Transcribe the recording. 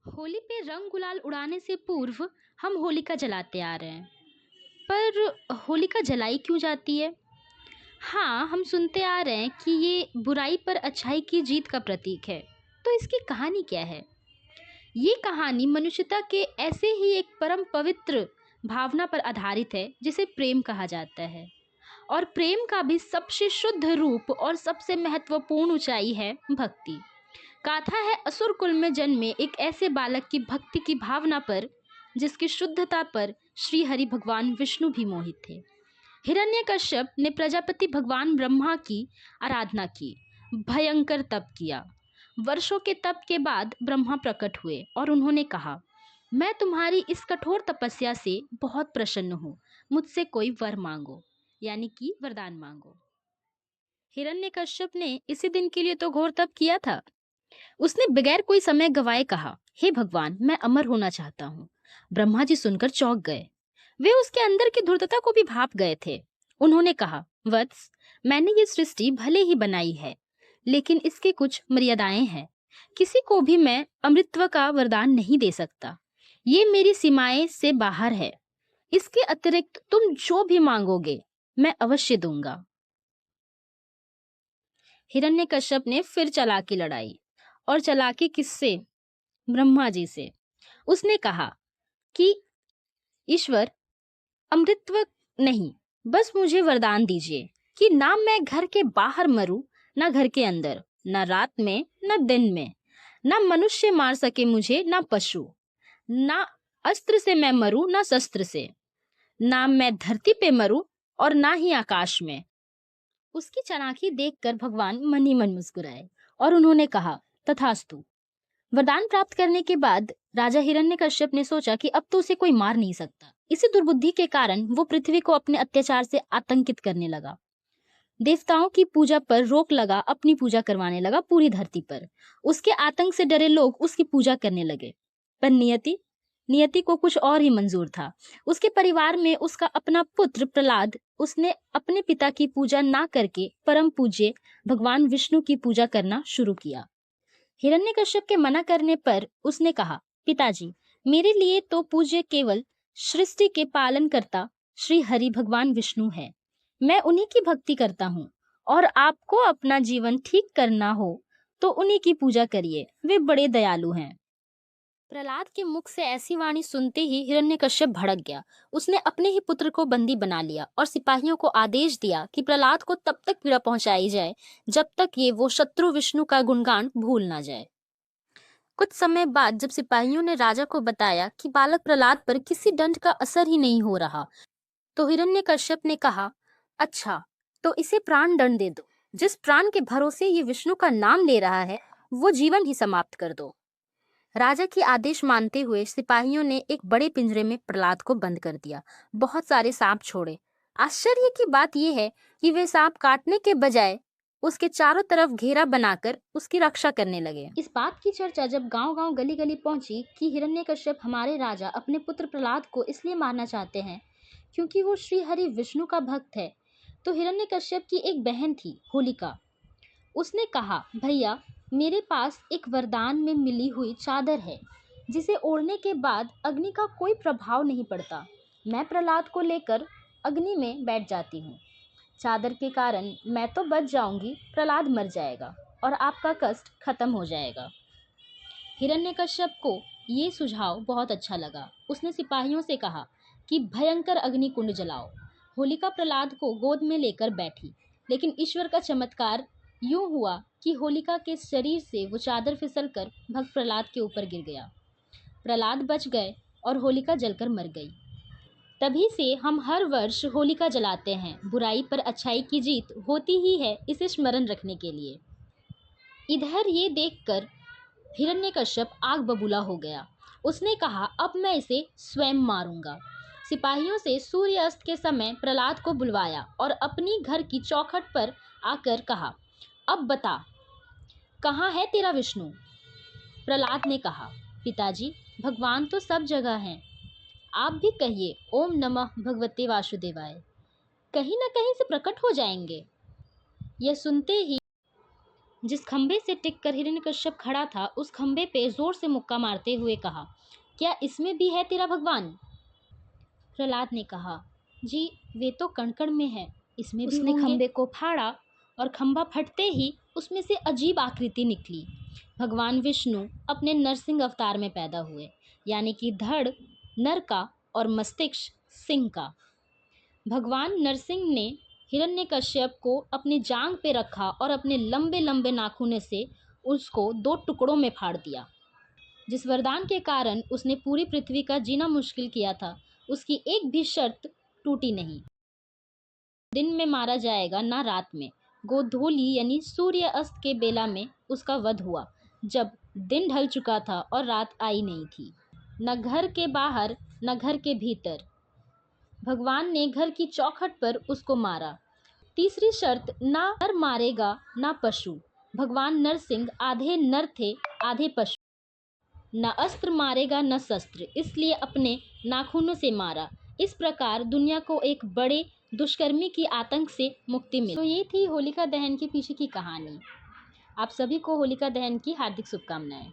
होली पे रंग गुलाल उड़ाने से पूर्व हम होलिका जलाते आ रहे हैं। पर होलिका जलाई क्यों जाती है? हाँ, हम सुनते आ रहे हैं कि ये बुराई पर अच्छाई की जीत का प्रतीक है। तो इसकी कहानी क्या है? ये कहानी मनुष्यता के ऐसे ही एक परम पवित्र भावना पर आधारित है जिसे प्रेम कहा जाता है। और प्रेम का भी सबसे शुद्ध रूप और सबसे महत्वपूर्ण ऊंचाई है भक्ति। गाथा है असुर कुल में जन्मे एक ऐसे बालक की भक्ति की भावना पर जिसकी शुद्धता पर श्री हरि भगवान विष्णु भी मोहित थे। हिरण्यकश्यप ने प्रजापति भगवान ब्रह्मा की आराधना की, भयंकर तप किया। वर्षों के तप के बाद ब्रह्मा प्रकट हुए और उन्होंने कहा, मैं तुम्हारी इस कठोर तपस्या से बहुत प्रसन्न हूँ, मुझसे कोई वर मांगो, यानी कि वरदान मांगो। हिरण्यकश्यप ने इसी दिन के लिए तो घोर तप किया था। उसने बगैर कोई समय गवाए कहा, हे भगवान, मैं अमर होना चाहता हूँ। ब्रह्मा जी सुनकर चौंक गए। वे उसके अंदर की धूर्तता को भी भाप गए थे। उन्होंने कहा, वत्स, मैंने ये सृष्टि भले ही बनाई है, लेकिन इसकी कुछ मर्यादाएं हैं। किसी को भी मैं अमृतत्व का वरदान नहीं दे सकता। ये मेरी सीमाएं से बाहर है। इसके अतिरिक्त तुम जो भी मांगोगे मैं अवश्य दूंगा। हिरण्यकश्यप ने फिर चालाकी लड़ाई, और चालाकी किससे? ब्रह्मा जी से। उसने कहा कि ईश्वर, अमृतत्व नहीं, बस मुझे वरदान दीजिए कि ना मैं घर के बाहर मरूं, ना घर के अंदर, ना रात में ना दिन में। ना मनुष्य मार सके मुझे, ना पशु। ना अस्त्र से मैं मरूं, ना शस्त्र से। ना मैं धरती पे मरूं और ना ही आकाश में। उसकी चालाकी देखकर भगवान मन ही मन मुस्कुराए और उन्होंने कहा, तथास्तु। वरदान प्राप्त करने के बाद राजा हिरण्यकश्यप ने सोचा कि अब तो उसे कोई मार नहीं सकता। इसी दुर्बुद्धि के कारण वो पृथ्वी को अपने अत्याचार से आतंकित करने लगा। देवताओं की पूजा पर रोक लगा, अपनी पूजा करवाने लगा पूरी धरती पर। उसके आतंक से डरे लोग उसकी पूजा करने लगे। पर नियति नियति को कुछ और ही मंजूर था। उसके परिवार में उसका अपना पुत्र प्रहलाद, उसने अपने पिता की पूजा ना करके परम पूज्य भगवान विष्णु की पूजा करना शुरू किया। हिरण्यकश्यप के मना करने पर उसने कहा, पिताजी, मेरे लिए तो पूज्य केवल सृष्टि के पालन करता श्री हरि भगवान विष्णु है। मैं उन्हीं की भक्ति करता हूँ, और आपको अपना जीवन ठीक करना हो तो उन्हीं की पूजा करिए, वे बड़े दयालु हैं। प्रहलाद के मुख से ऐसी वाणी सुनते ही हिरण्यकश्यप भड़क गया। उसने अपने ही पुत्र को बंदी बना लिया और सिपाहियों को आदेश दिया कि प्रहलाद को तब तक पीड़ा पहुंचाई जाए जब तक ये वो शत्रु विष्णु का गुणगान भूल ना जाए। कुछ समय बाद जब सिपाहियों ने राजा को बताया कि बालक प्रहलाद पर किसी दंड का असर ही नहीं हो रहा, तो हिरण्यकश्यप ने कहा, अच्छा, तो इसे प्राण दंड दे दो। जिस प्राण के भरोसे ये विष्णु का नाम ले रहा है, वो जीवन ही समाप्त कर दो। राजा की आदेश मानते हुए सिपाहियों ने एक बड़े पिंजरे में प्रहलाद को बंद कर दिया। बहुत सारे सांप छोड़े। आश्चर्य की बात यह है कि वे सांप काटने के बजाय उसके चारों तरफ घेरा बनाकर उसकी रक्षा करने लगे। इस बात की चर्चा जब गांव-गांव गली-गली पहुंची कि हिरण्यकश्यप हमारे राजा अपने पुत्र प्रहलाद को इसलिए मारना चाहते हैं क्योंकि वो श्री हरि विष्णु का भक्त है, तो हिरण्यकश्यप की एक बहन थी, होलिका। उसने कहा, भैया, मेरे पास एक वरदान में मिली हुई चादर है जिसे ओढ़ने के बाद अग्नि का कोई प्रभाव नहीं पड़ता। मैं प्रहलाद को लेकर अग्नि में बैठ जाती हूँ। चादर के कारण मैं तो बच जाऊंगी, प्रहलाद मर जाएगा और आपका कष्ट खत्म हो जाएगा। हिरण्यकश्यप को ये सुझाव बहुत अच्छा लगा। उसने सिपाहियों से कहा कि भयंकर अग्नि कुंड जलाओ। होलिका प्रहलाद को गोद में लेकर बैठी, लेकिन ईश्वर का चमत्कार यूं हुआ कि होलिका के शरीर से वो चादर फिसलकर भक्त प्रहलाद के ऊपर गिर गया। प्रहलाद बच गए और होलिका जलकर मर गई। तभी से हम हर वर्ष होलिका जलाते हैं। बुराई पर अच्छाई की जीत होती ही है, इसे स्मरण रखने के लिए। इधर ये देखकर हिरण्यकश्यप आग बबूला हो गया। उसने कहा, अब मैं इसे स्वयं मारूंगा। सिपाहियों से सूर्यास्त के समय प्रहलाद को बुलवाया और अपनी घर की चौखट पर आकर कहा, अब बता, कहाँ है तेरा विष्णु? प्रहलाद ने कहा, पिताजी, भगवान तो सब जगह हैं। आप भी कहिए, ओम नमः भगवते वासुदेवाय, कहीं ना कहीं से प्रकट हो जाएंगे। यह सुनते ही जिस खंबे से टिककर हिरण्यकश्यप खड़ा था उस खंबे पे जोर से मुक्का मारते हुए कहा, क्या इसमें भी है तेरा भगवान? प्रहलाद ने कहा, जी वे तो कण-कण में है, इसमें भी होंगे। उसने खंबे को फाड़ा और खंबा फटते ही उसमें से अजीब आकृति निकली। भगवान विष्णु अपने नरसिंह अवतार में पैदा हुए, यानी कि धड़ नर का और मस्तिष्क सिंह का। भगवान नरसिंह ने हिरण्यकश्यप को अपनी जांघ पे रखा और अपने लंबे लंबे नाखूनों से उसको 2 टुकड़ों में फाड़ दिया। जिस वरदान के कारण उसने पूरी पृथ्वी का जीना मुश्किल किया था, उसकी एक भी शर्त टूटी नहीं। दिन में मारा जाएगा ना रात में। गोधूली यानी सूर्य अस्त के बेला में उसका वध हुआ, जब दिन ढल चुका था और रात आई नहीं थी। न घर के बाहर न घर के भीतर, भगवान ने घर की चौखट पर उसको मारा। तीसरी शर्त, ना नर मारेगा ना पशु। भगवान नरसिंह आधे नर थे आधे पशु। न अस्त्र मारेगा न शस्त्र, इसलिए अपने नाखूनों से मारा। इस प्रकार दुनिया को एक बड़े दुष्कर्मी की आतंक से मुक्ति मिली। तो ये थी होलिका दहन के पीछे की कहानी। आप सभी को होलिका दहन की हार्दिक शुभकामनाएं।